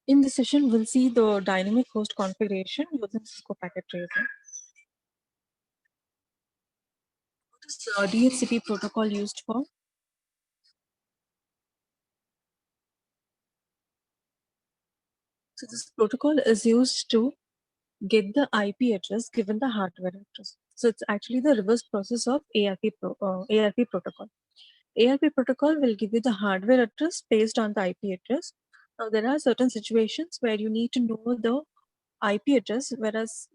In this session, we'll see the dynamic host configuration using Cisco Packet Tracer. What is DHCP protocol used for? So this protocol is used to get the IP address given the hardware address. So it's actually the reverse process of ARP protocol. ARP protocol will give you the hardware address based on the IP address. Now there are certain situations where you need to know the IP address, whereas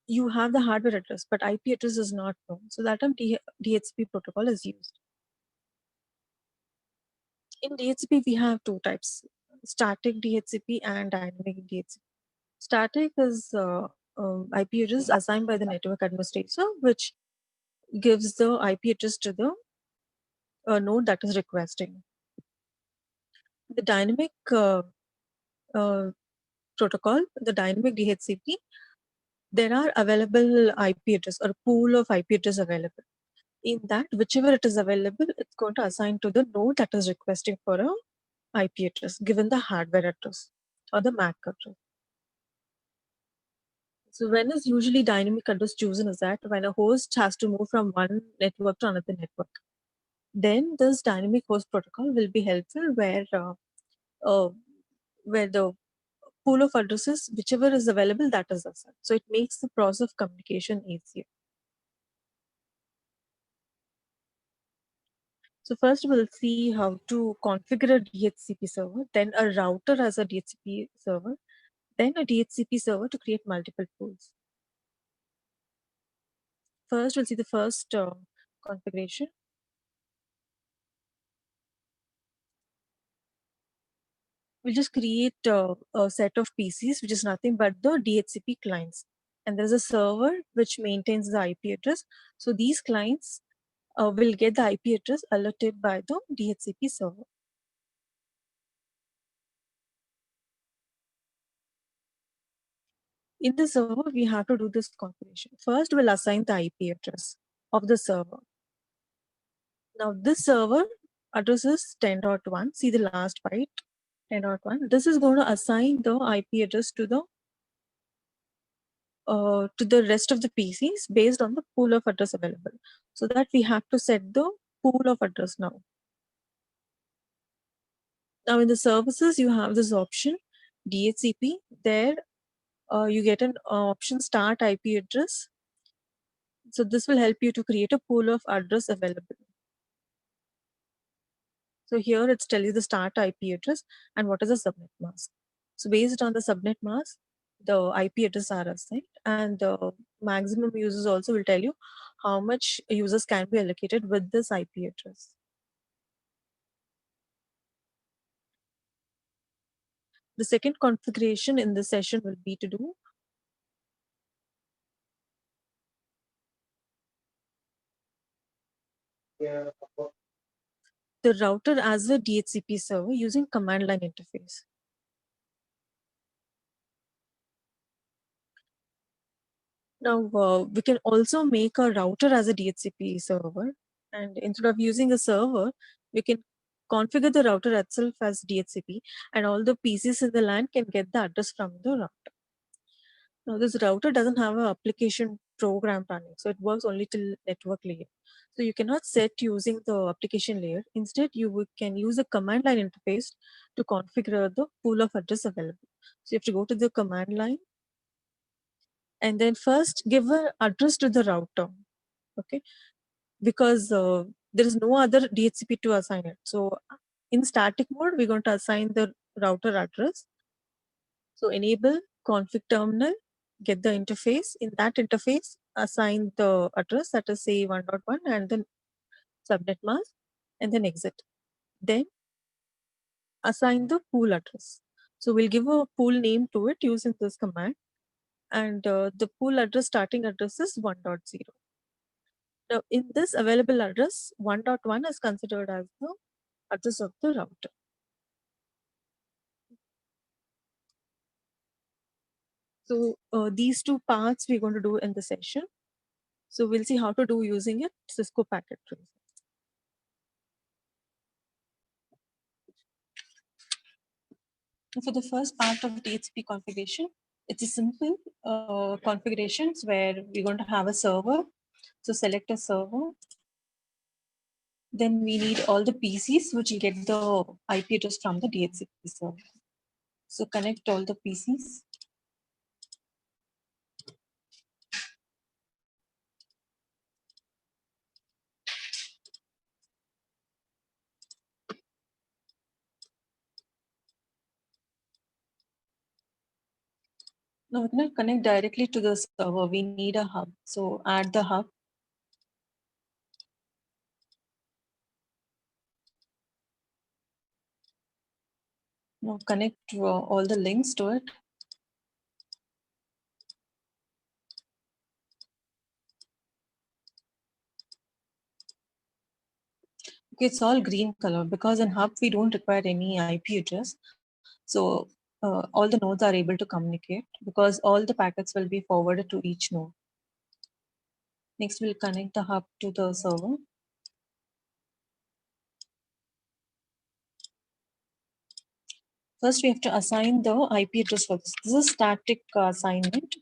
you have the hardware address, but IP address is not known. So that time DHCP protocol is used. In DHCP, we have two types, static DHCP and dynamic DHCP. Static is IP address assigned by the network administrator, which gives the IP address to the node that is requesting. The dynamic protocol, the dynamic DHCP, there are available IP address or pool of IP address available. In that, whichever it is available, it's going to assign to the node that is requesting for a IP address given the hardware address or the MAC address. So when is usually dynamic address chosen is that when a host has to move from one network to another network. Then this dynamic host protocol will be helpful where the pool of addresses, whichever is available, that is assigned. So it makes the process of communication easier. So first we'll see how to configure a DHCP server, then a router as a DHCP server, then a DHCP server to create multiple pools. First, we'll see the first configuration. We'll just create a set of PCs, which is nothing but the DHCP clients. And there's a server which maintains the IP address. So these clients will get the IP address alerted by the DHCP server. In the server, we have to do this configuration. First, we'll assign the IP address of the server. Now, this server address is 10.1. See the last byte, 10.1. This is going to assign the IP address to the rest of the PCs based on the pool of address available. So that we have to set the pool of address now. Now in the services, you have this option DHCP. There you get an option start IP address. So this will help you to create a pool of address available. So here it's tell you the start IP address and what is the subnet mask. So based on the subnet mask, the IP address are assigned, and the maximum users also will tell you how much users can be allocated with this IP address. The second configuration in this session will be to do the router as a DHCP server using command line interface. Now we can also make a router as a DHCP server, and instead of using a server, we can configure the router itself as DHCP, and all the PCs in the LAN can get the address from the router. Now this router doesn't have an application program running, so it works only till network layer. So you cannot set using the application layer. Instead, you can use a command line interface to configure the pool of address available. So you have to go to the command line and then first give an address to the router, okay? Because there is no other DHCP to assign it. So in static mode, we're going to assign the router address. So enable config terminal, get the interface. In that interface, assign the address, that is say 1.1 and then subnet mask, and then exit. Then assign the pool address. So we'll give a pool name to it using this command, and the pool address starting address is 1.0. Now in this available address, 1.1 is considered as the address of the router. So these two parts we're going to do in the session. So we'll see how to do using it, Cisco Packet Tracer. For the first part of DHCP configuration, it's a simple configurations where we're going to have a server. So select a server. Then we need all the PCs which will get the IP address from the DHCP server. So connect all the PCs. Now we're going to connect directly to the server. We need a hub. So add the hub. Now connect all the links to it. Okay, it's all green color because in hub we don't require any IP address. So all the nodes are able to communicate because all the packets will be forwarded to each node. Next, we'll connect the hub to the server. First, we have to assign the IP address for this. This is static assignment.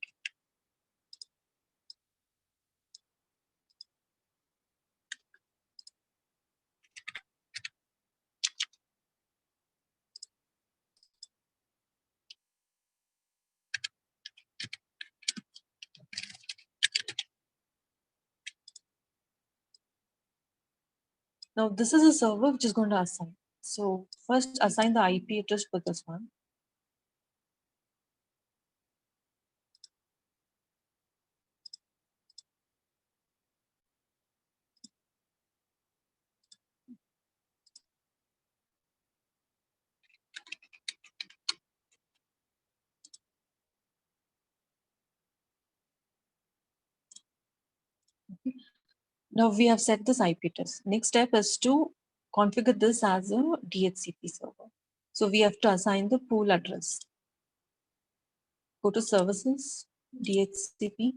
Now, this is a server which is going to assign. So first assign the IP address for this one. Now we have set this IP address. Next step is to configure this as a DHCP server. So we have to assign the pool address. Go to services, DHCP.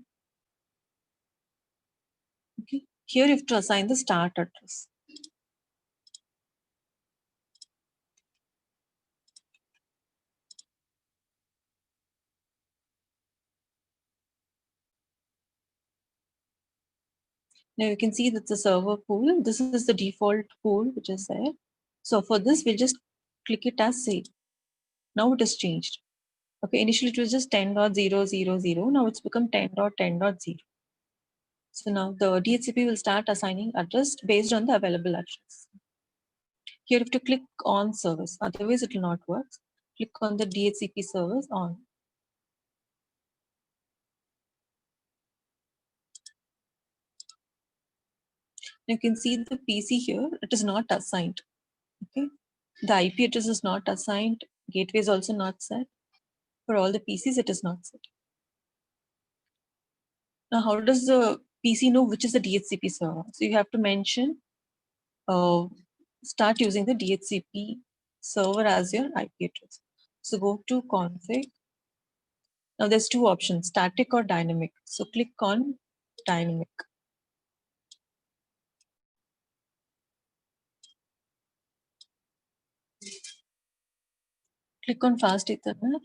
Okay. Here you have to assign the start address. Now you can see that the server pool, this is the default pool which is there. So for this, we'll just click it as save. Now it has changed. Okay, initially it was just 10.0.0.0. Now it's become 10.10.0. So now the DHCP will start assigning address based on the available address. Here you have to click on service, otherwise it will not work. Click on the DHCP service on. You can see the PC here, it is not assigned. Okay, the IP address is not assigned, gateway is also not set. For all the PCs, it is not set. Now, how does the PC know which is the DHCP server? So you have to mention, start using the DHCP server as your IP address. So go to config. Now there's two options, static or dynamic. So click on dynamic. Click on fast Ethernet.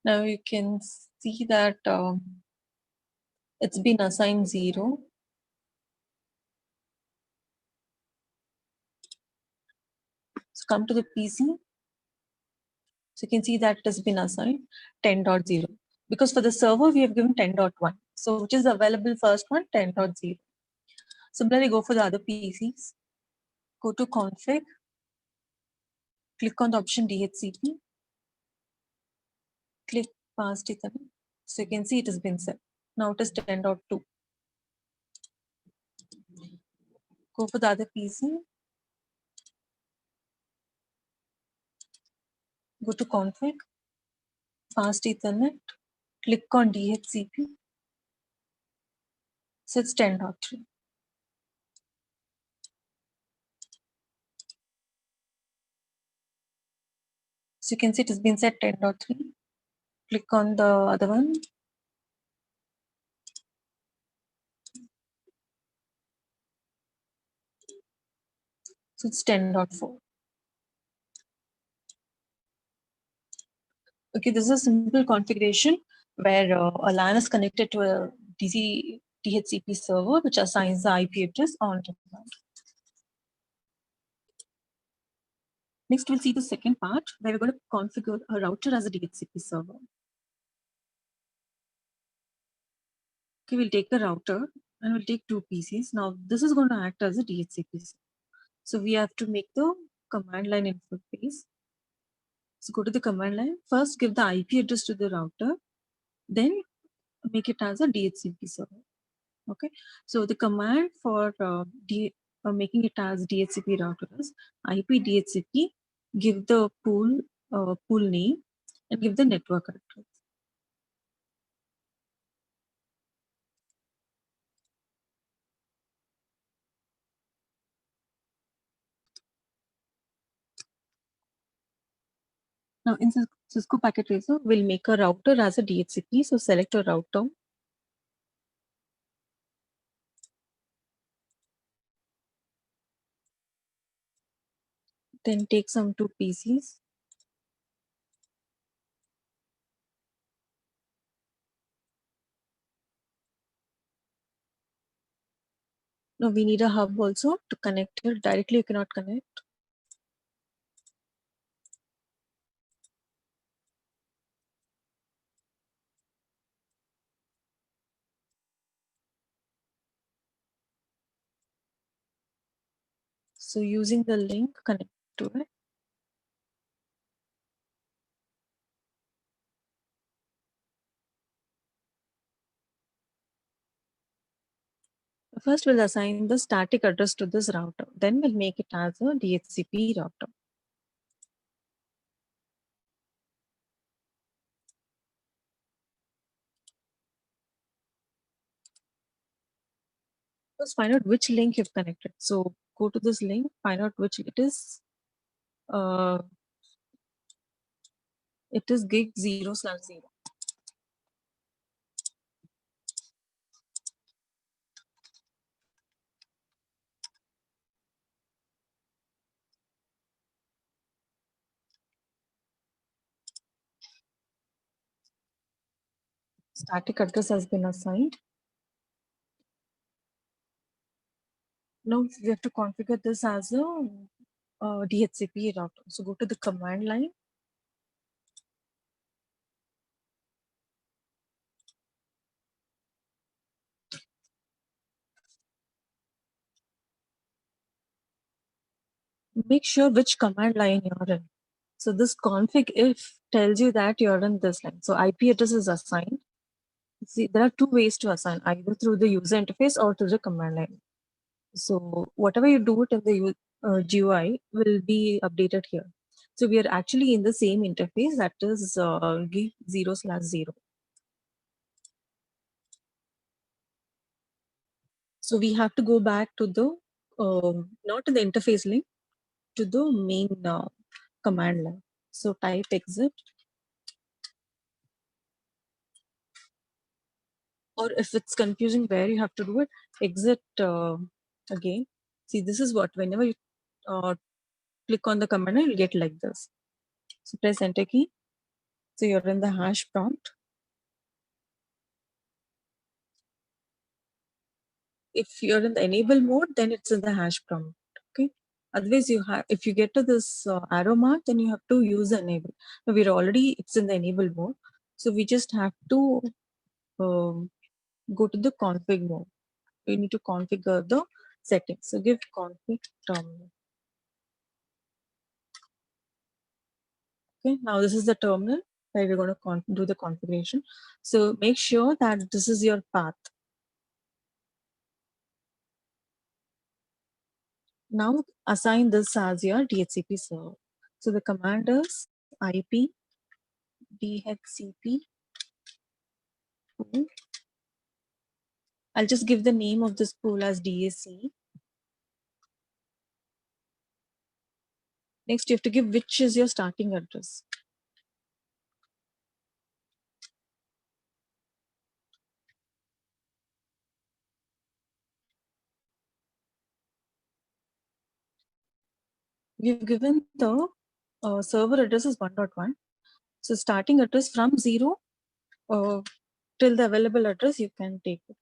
Now you can see that it's been assigned 0. So come to the PC. So you can see that it has been assigned 10.0 because for the server we have given 10.1. So which is available first one, 10.0. Similarly, go for the other PCs. Go to config. Click on the option DHCP. Click fast Ethernet. So you can see it has been set. Now it is 10.2. Go for the other PC. Go to config. Fast Ethernet. Click on DHCP. So it's 10.3. So you can see it has been set 10.3. Click on the other one. So it's 10.4. Okay, this is a simple configuration where a LAN is connected to a DC DHCP server, which assigns the IP address on demand. Next, we'll see the second part where we're going to configure a router as a DHCP server. Okay, we'll take the router and we'll take two PCs. Now, this is going to act as a DHCP server. So we have to make the command line interface. So go to the command line. First, give the IP address to the router. Then make it as a DHCP server. Okay, so the command for making it as DHCP router is IP DHCP, give the pool name, and give the network address. Now in Cisco Packet Tracer, we'll make a router as a DHCP. So select a router. Then take some two PCs. Now we need a hub also to connect here. Directly you cannot connect. So using the link, connect to it. First, we'll assign the static address to this router. Then we'll make it as a DHCP router. First, find out which link you've connected. So go to this link, find out which it is. It is gig 0/0. Static address has been assigned. Now we have to configure this as a DHCP router. So go to the command line. Make sure which command line you're in. So this config if tells you that you're in this line. So IP address is assigned. See, there are two ways to assign, either through the user interface or through the command line. So whatever you do it in the GUI will be updated here. So we are actually in the same interface, that is gig 0/0. So we have to go back to the not to the interface link, to the main command line. So type exit, or if it's confusing where you have to do it, exit again. See, this is what whenever you click on the command line, you'll get like this. So press enter key. So you're in the hash prompt. If you're in the enable mode, then it's in the hash prompt. Okay. Otherwise, you have, if you get to this arrow mark, then you have to use the enable. Now we're already, it's in the enable mode. So we just have to go to the config mode. We need to configure the settings. So give config terminal. Okay. Now this is the terminal where we're going to do the configuration. So make sure that this is your path. Now assign this as your DHCP server. So the command is IP DHCP pool. I'll just give the name of this pool as DAC. Next, you have to give which is your starting address. We've given the server address is 1.1. So starting address from 0 till the available address, you can take it.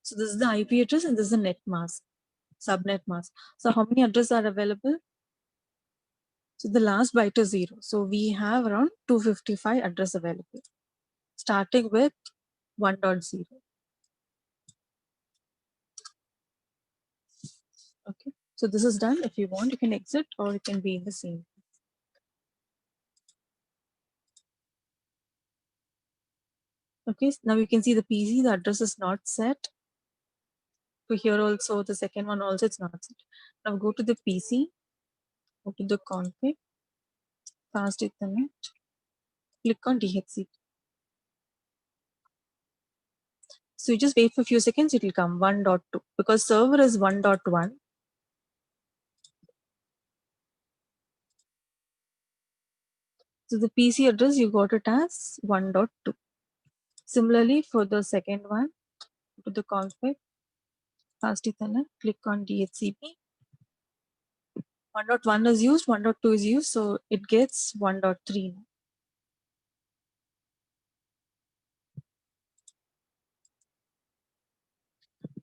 So this is the IP address and this is the net mask, subnet mask. So how many addresses are available? So the last byte is 0. So we have around 255 address available, starting with 1.0. Okay. So this is done. If you want, you can exit or you can be in the same. Okay. So now you can see the PC, the address is not set. So here also, the second one also, it's not set. Now go to the PC, go to the config, fast Ethernet, click on DHCP. So you just wait for a few seconds, it will come 1.2 because server is 1.1. So the PC address, you got it as 1.2. Similarly, for the second one, go to the config, fast Ethernet, click on DHCP. 1.1 is used, 1.2 is used, so it gets 1.3 now.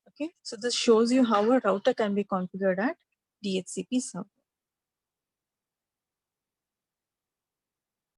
Okay, so this shows you how a router can be configured at DHCP server.